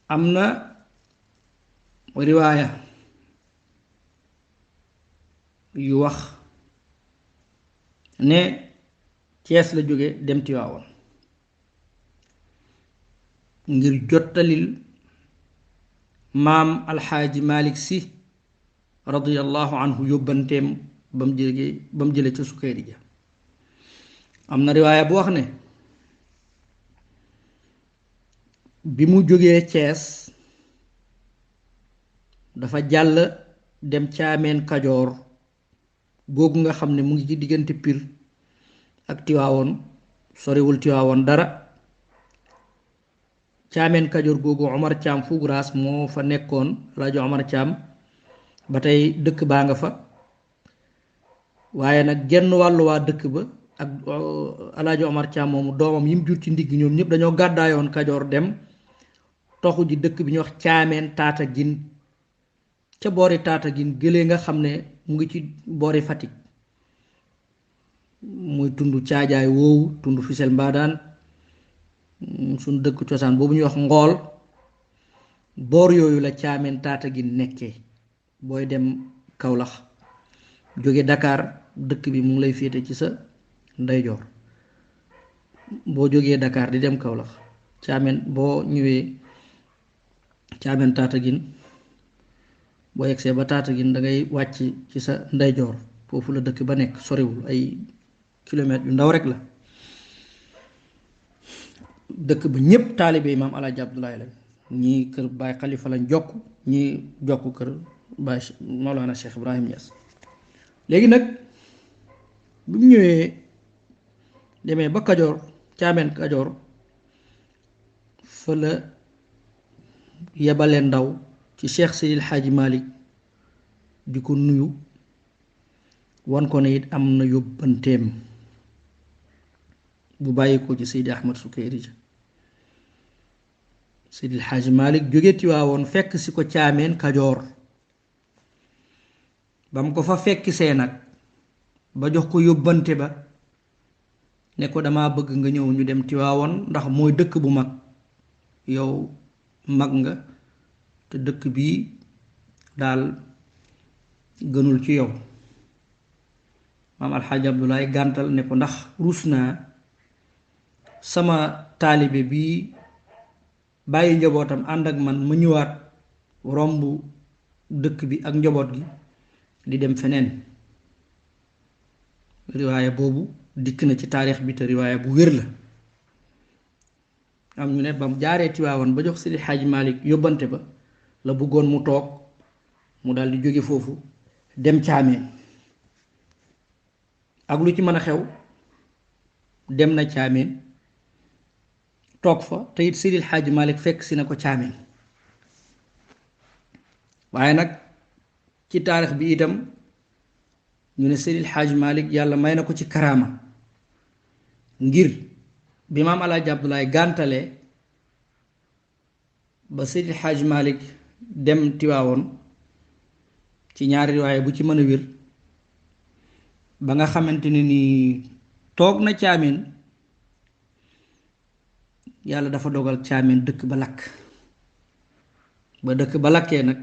am na riwaaya yu wax ne Cees la jóge dem Tiwaawan ngir jottalil maam alxaaji Malik Si radiyallahu anhu yóbbanteem ba mu jële ca Sukayri ja am na riwaaya bu wax ne bi mu jógee Cees dafa jàll dem Caameen Kajoor googu nga xam ne mu ngi ci diggante Pire ak Tiwaawoon sorewul Tiwaawoon dara. Caameen Kajoor googu Omar Caam Fuuguraas moo fa nekkoon Alaaji Omar Caam ba tey dëkk baa nga fa waaye nag genn wàllu waa dëkk ba ak Alaaji Omar Caam moomu doomam yi mu jur ci ndigg ñoom ñëpp dañoo gàddaayoon Kajoor dem toxu ji dëkk bi ñuy wax Caameen Taatagin ca boori Taatagin gëlee nga xam ne mu ngi ci boori Fatick muy tund caajaay woowu tund Fisel Mbaadaan suñ dëkk cosaan boobu ñuy wax Ngool boor yooyu la Caameen Taatagin nekkee booy dem Kawlax jóge Dakar dëkk bi mu ngi lay féete ci sa ndeyjoor boo jógee Dakar di dem Kawlax Caameen boo ñëwee Caameen Taatagin boo yegsee ba Taatagin da ngay wàcc ci sa ndeyjoor foofu la dëkk ba nekk soriwul ay kilomètres yu ndaw rek la dëkk ba ñépp taalibe Maam Alaaji Abdoulaye lañ ñii kër Baay Xalifa lañ jokk ñii jokk kër Baay Mawlana Cheikh Ibrahim Niass léegi nag bi mu ñëwee demee ba Kajoor Caameen Kajoor fa la yebale ndaw ci Cheikh Seydil Xaaji Malik di ko nuyu wan ko ne it am na yóbbanteem bu bàyyi ko ci Seydi Ahmad Sukayri ja Seydil Xaaji Malik jóge Tiwaawoon fekk si ko Caameen Kajoor ba mu ko fa fekk see nag ba jox ko yóbbante ba ne ko dama bëgg nga ñëw ñu dem Tiwaawoon ndax mooy dëkk bu mag yow mag nga te dëkk bii daal gënul ci yow maam alxaaji Abdoulaye gàntal ne ko ndax ruus naa sama taalibe bii bàyyi njabootam ànd ak man ma ñëwaat romb dëkk bi ak njaboot gi di dem feneen riwaaya boobu dikk na ci taarix bi te riwaaya bu wér la am ñu ne ba mu jaaree Tiwaawan ba jox Seydi Xaaji Malik yóbbante ba la bëggoon mu toog mu daal di jóge foofu dem Caameen ak lu ci mën a xew dem na Caameen toog fa te it Seydi Xaaji Malik fekk si na ko Caameen waaye nag ci taarix bi itam ñu ne Seydi Xaaji Malik yàlla may na ko ci karaama ngir bi maam Alaaji Abdoulaye gàntale ba Seydi Xaaji Malik dem Tiwaawoon ci ñaari riwaaya bu ci mën a wér ba nga xamante ne ni toog na Caameen yàlla dafa dogal Caameen dëkk ba lakk ba dëkk ba lakkee nag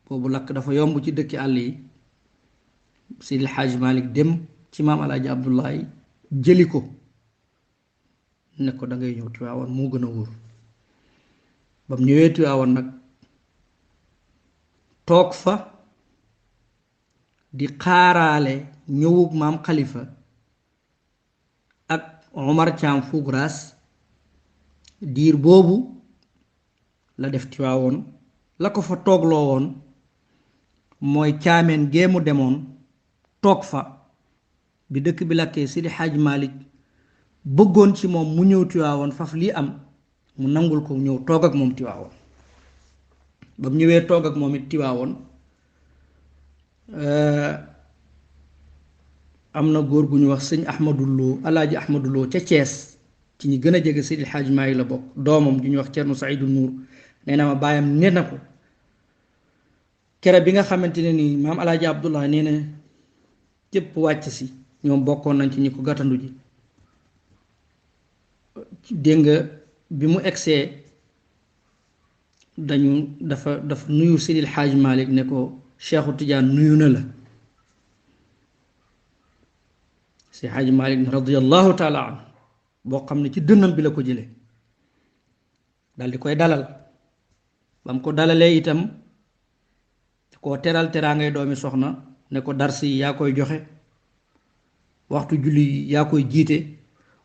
boobu lakk dafa yomb ci dëkki àll yi Seydi Xaaji Malik dem ci maam Alaaji Abdoulaye jëli ko ne ko dangay ñëw Tiwaawoon moo gën a wóor ba mu ñëwee Tiwaawoon nag toog fa di xaaraale ñëwug maam Xalifa ak Omar Caam Fuuguraas diir boobu la def Tiwaawoon la ko fa toogloo woon mooy Caameen gee mu demoon toog fa bi dëkk bi lakkee Seydi Xaaji Malik bëggoon ci moom mu ñëw Tiwaawoon faf lii am mu nangul ko ñëw toog ak moom Tiwaawoon ba mu ñëwee toog ak moom it Tiwaawoon am na góor gu ñu wax sëñ Ahmadu Lo Alaaji Ahmadu Lo ca Cees ci ñi gën a jege Seydi Xaaji Malik la bokk doomam ju ñu wax Cerno Saydu Nuur nee na ma baayam ne na ko kere bi nga xamante ne nii maam Alaaji Abdoulaye nee na cëpp wàcc si ñoom bokkoon nañ ci ñi ko gàttandu ji dégg nga bi mu egsee dafa nuyu Sidil Xaaj Malik ne ko Cheikhu Tidiane nuyu na la. si Xaaj Malik ne radiyallahu taala anhu boo xam ne ci dënnam bi la ko jële dal di koy dalal ba mu ko dalalee itam koo teral teraangay doomi soxna ne ko darsi yi yaa koy joxe waxtu julli yi yaa koy jiite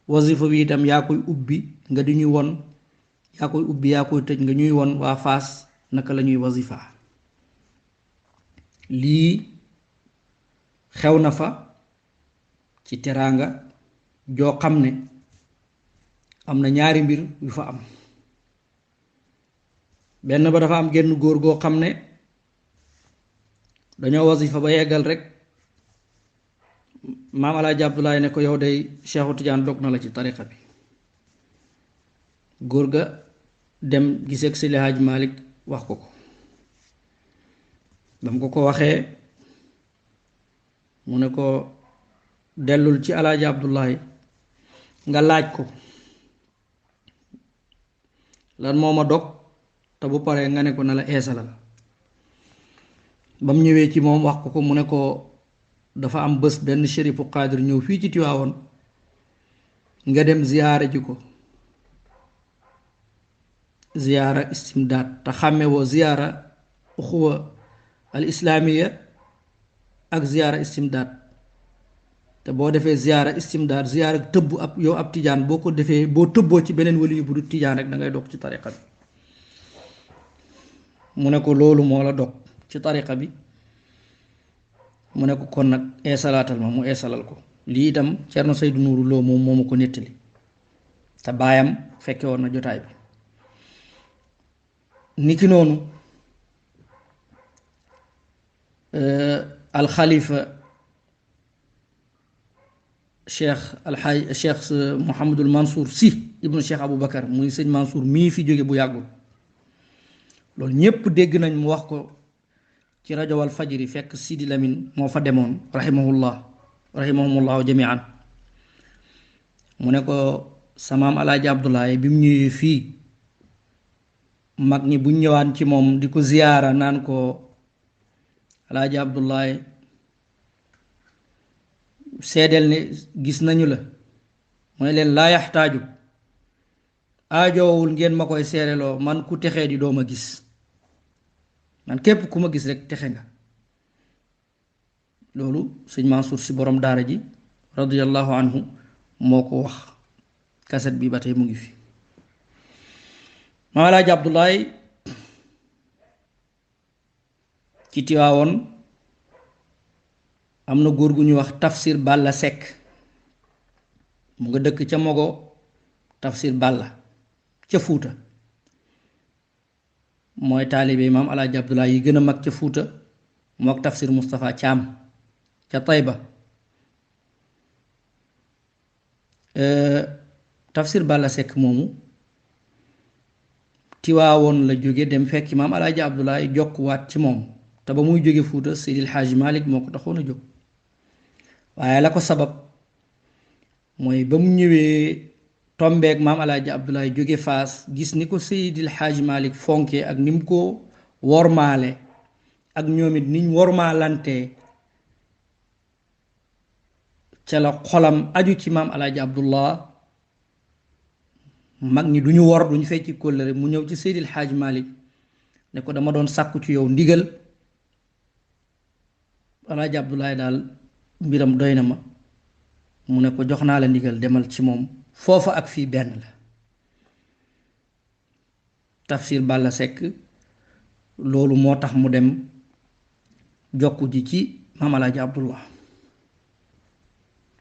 wasifa bi itam yaa koy ubbi nga di ñuy won yaa koy ubbi yaa koy tëj nga ñuy won waa Faas naka la ñuy wasifa lii xew na fa ci teraanga joo xam ne am na ñaari mbir yu fa am. benn ba dafa am genn góor goo xam ne dañoo wasifa ba yeggal rek maam Alaaji Abdoulaye ne ko yow day Cheikhu Tidiane dog na la ci tariqa bi. góor ga dem giseeg Seydi Hadj Malick wax ko ko bam ko ko waxee mu ne ko dellul ci Alaaji Abdoulaye nga laaj ko lan moo ma dog te bu paree nga ne ko na la eesalal. ba mu ñëwee ci moom wax ko mu ne ko dafa am bés benn shérifu Qaadir ñëw fii ci Tiwaawoon nga dem ziyaara ji ko ziyaara istimdaad te xàmme woo ziyaara uxuwa al islaamiya ak ziyaara istimdaad te boo defee ziyaara istimdaad ziyaara tëbb ab yow ab tijaan boo ko defee boo tëbboo ci beneen wali yu bu du tijaan rek da ngay dog ci tariqa bi. mu ne ko loolu moo la dog ci tariqa bi mu ne ko kon nag eesalaatal ma mu eesalal ko. lii itam Cerno Saydu Nuuru Lo moom moo ma ko nettali te baayam fekke woon na jotaay bi. niki noonu alxalifa cheikh Mouhamadul Mansour si ibnu cheikh Aboubacar muy sëñ Mansour mii fi jóge bu yàggul loolu ñépp dégg nañ mu wax ko ci rajo wal fajri fekk Sidi Lamine moo fa demoon rahimahumullahu jamian mu ne ko samaam Alaaji Abdoulaye bi mu ñëwee fii mag ñi buñ ñëwaan ci moom di ko ziyaara naan ko Alaaji Abdoulaye seedeel ne gis nañu la mu ne leen laa yaxtaaju aajowul ngeen ma koy seereloo man ku texee di dooma gis man képp ku ma gis rek texe nga. loolu sëñ Mansour si borom daara ji radiyallahu anhu moo ko wax kaset bi ba tey mu ngi fi. Maam Alaaji Abdoulaye ci Tiwaawoon am na góor gu ñuy wax Tafsir Balla Seck mu nga dëkk ca Mogo Tafsir Balla ca Fuuta mooy taalibe Maam Alaaji Abdoulaye yi gën a mag ca Fuuta mook Tafsir Moustapha Caam ca Tayba. Tafsir Balla Seck moomu Tiwaawoon la jóge dem fekki Maam Alaaji Abdoulaye jokkuwaat ci moom te ba muy jóge Fuuta Seydil Xaaji Malik moo ko taxoon a jóg waaye la ko sabab mooy ba mu ñëwee tombeek Maam Alaaji Abdoulaye jóge Faas gis ni ko Seydil Xaaji Malik fonke ak ni mu ko wormaale ak ñoom it niñ wormaalantee ca la xolam aju ci Maam Alaaji Abdoulaye mag ñi duñu wor duñu fecci kóllëre mu ñëw ci Seydil Xaaji Malik ne ko dama doon sàkku ci yow ndigal Alaaji Abdoulaye daal mbiram doy na ma mu ne ko jox naa la ndigal demal ci moom foofa ak fii benn la. Tafsir Balla Seck loolu moo tax mu dem jokku ji ci Maam Alaaji Abdoulaye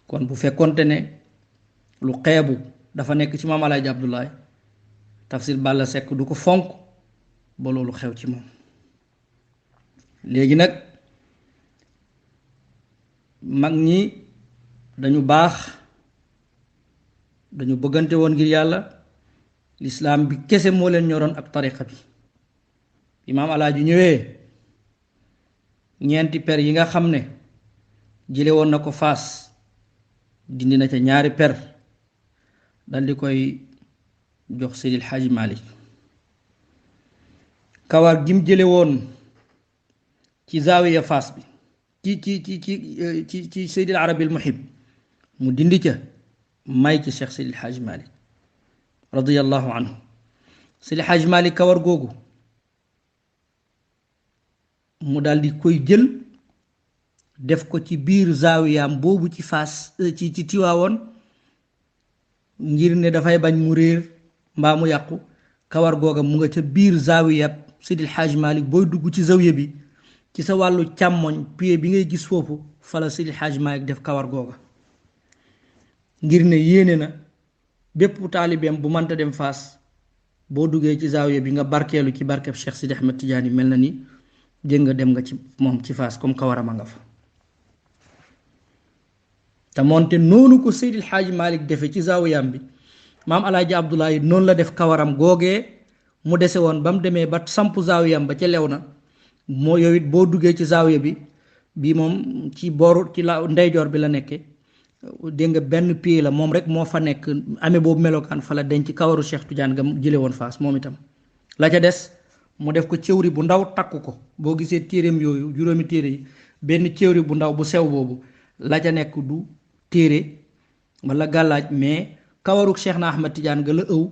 kon bu fekkonte ne lu xeebu dafa nekk ci Maam Alaaji Abdoulaye Tafsir Balla Seck du ko fonk ba loolu xew ci moom. léegi nag mag ñi dañu baax dañu bëggante woon ngir yàlla lislaam bi kese moo leen ñoroon ak tariqa bi. Imaam Alaaji ñëwee ñeenti per yi nga xam ne jële woon na ko Faas dindi na ca ñaari per dal di koy jox Seydil Xaaji Malik kawar gim jële woon ci zaawiya Faas bi ci Seydil Arabil Muhib mu dindi ca may ci Cheikh Seydil Hadj Malick radiyallahu anhu. Seydil Hadj Malick kawar googu mu daal di koy jël def ko ci biir zaawiyaam boobu ci Faas ci Tiwaawoon ngir ne dafay bañ mu réer mbaa mu yàqu. kawar googa mu nga ca biir zaawiyab Seydil Hadj Malick booy dugg ci zawiya bi ci sa wàllu càmmoñ pied bi ngay gis foofu fala Seydil Hadj Malick def kawar googa ngir ne yéene na bépp taalibeem bu mënta dem Faas boo duggee ci zaawiya bi nga barkeelu ci barkeb Cheikh Sidi Ahmed Tidiane mel na ni dégg nga dem nga ci moom ci Faas comme kawaram a nga fa. te moonte noonu ko Seydil Hadj Malick defe ci zaawiyam bi maam Alaaji Abdoulaye noonu la def kawaram googee mu dese woon ba mu demee ba samp zaawiyam ba ca lew na moo yow it boo duggee ci zaawiya bi bii moom ci booru ci la ndeyjoor bi la nekke dégg nga benn pied la moom rek moo fa nekk amee boobu melokaan fa la denc kawaru Cheikh Tidiane nga jële woon Faas moom itam la ca des mu def ko cëwri bu ndaw takku ko boo gisee téereem yooyu juróomi téere yi benn cëwri bu ndaw bu sew boobu la ca nekk du téere wala gàllaaj mais kawaruk Cheikh na Ahmed Tidiane ga la ëw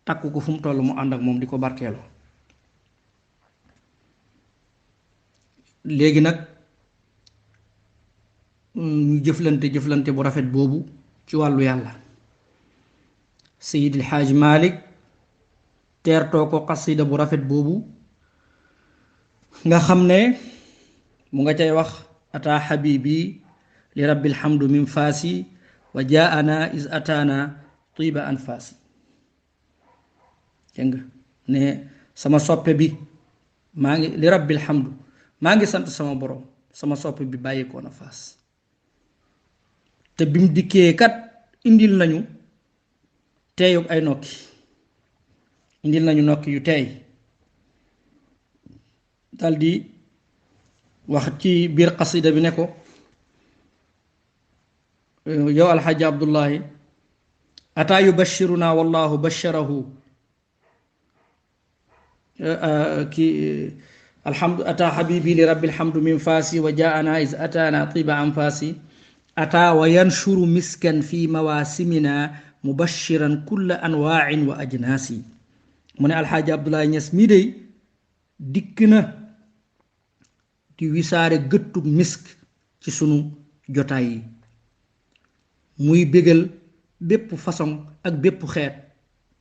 takku ko fu mu toll mu ànd ak moom di ko barkeeloo. léegi nag ñu jëflante bu rafet boobu ci wàllu yàlla. Seydil Hadj Malick teertoo ko xasida bu rafet boobu nga xam ne mu nga cay wax ataa habibi li rabbil hamdu min faasi wa jaana is ataana tiba anfaasi. dégg nga ne sama soppe bi maa ngi li rabbil hamdu maa ngi sant sama borom sama soppe bi bàyyikoo na Faas te bim dikkee kat indil nañu teeyug ay nokki indil nañu nokki yu teey daldi wax ci biir xasida bi ne ko yow alxaaji Abdullahi ataa yubashiruna wallahu basharahu alhamdu ataa habibi li rabbil hamdu min faasi wa jaana is ataana tiba anfaasi ataa wa yanshuru miskan fi mawasimina mubashiran kulla anwain wa ajnaasi. mu ne alxaaji Abdoulaye Niass mii dey dikk na di wisaare gëttu misk ci sunu jotaay yi muy bégal bépp façon ak bépp xeet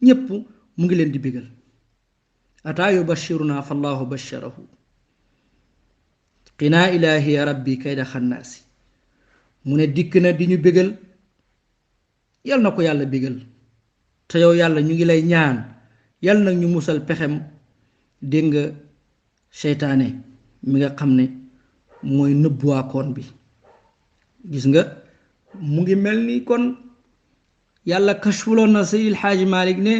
ñépp mu ngi leen di bégal. ataa yubashiruna fallahu basharahu qinaa ilaahi ya rabbi kayda xannaasi. mu ne dikk na di ñu bégal yal na ko yàlla bégal te yow yàlla ñu ngi lay ñaan yal nag ñu musal pexem dégg nga seytaane mi nga xam ne mooy nëbbuwaakoon bi. gis nga mu ngi mel ni kon yàlla kashfuloon na Seydil Hadji Malick ne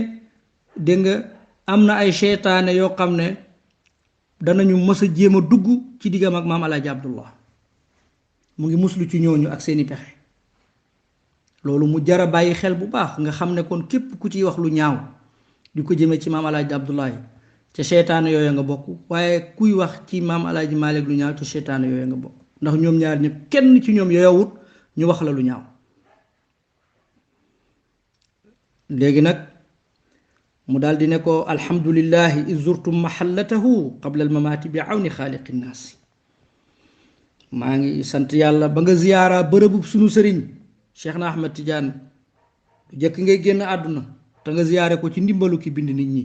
dégg nga am na ay seytaane yoo xam ne danañu mës a jéem a dugg ci diggam ak maam Alaaji Abdullah mu ngi muslu ci ñooñu ak seeni pexe. loolu mu jara bàyyi xel bu baax nga xam ne kon képp ku ciy wax lu ñaaw di ko jëmee ci maam Alaaji Abdoulaye ca seytaane yooyu nga bokk waaye kuy wax ci maam Alaaji Malick lu ñaaw ca seytaane yooyu nga bokk ndax ñoom ñaar ñëpp kenn ci ñoom yooyawut ñu wax la lu ñaaw. léegi nag mu daal di ne ko alhamdulillahi iz zurtum mahallatahu qabla al mamaati bi awni xaaliqi nnaasi. maa ngi sant yàlla ba nga ziyaara bërëbu sunu sëriñ Cheikh na Ahmed Tidiane du jëkk ngay génn àdduna te nga ziyaare ko ci ndimbalu ki bind nit ñi.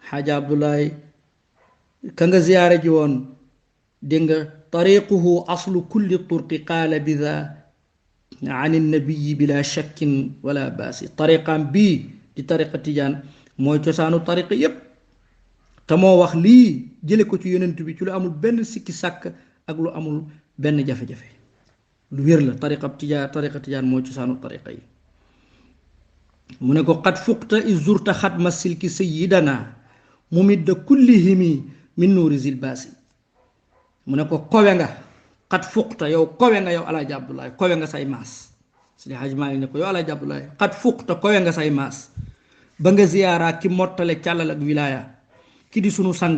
xaaja Abdoulaye ka nga ziyaare ji woon dégg nga tariquhu aslu kulli turqi qaala bida an nabiyi bila shakkin wala baasi. tariqaam bii di tariqa Tidiane mooy cosaanu tariqa yépp te moo wax lii jële ko ci yonent bi ci lu amul benn sikki sàkk ak lu amul benn jafe-jafe lu wér la. tariqa Tijaan mooy cosaanu tariqa yi. mu ne ko qad fuqta iz zurta xatma silki sayyidana mumidda kullihimi min nuuri zilbaasi. mu ne ko kowe nga qad fuqta yow kowe nga yow Alaaji Abdoulaye kowe nga say maas. Seydi Hadji Malick ne ko yow Alaaji Abdoulaye qad fuqta kowe nga say maas ba nga ziyaaraa ki mottale càllal ak wilaaya ki di sunu sang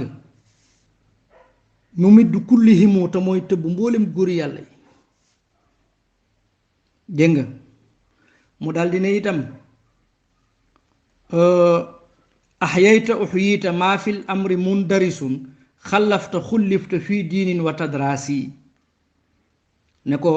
mu middu kullihimu te mooy tëbb mboolem góori yàlla yi dégg nga mu daldi ne itam ahyayta uhyita maa fil amri mundarisun xallafta xullifta fii diinin wa tadraasi ne ko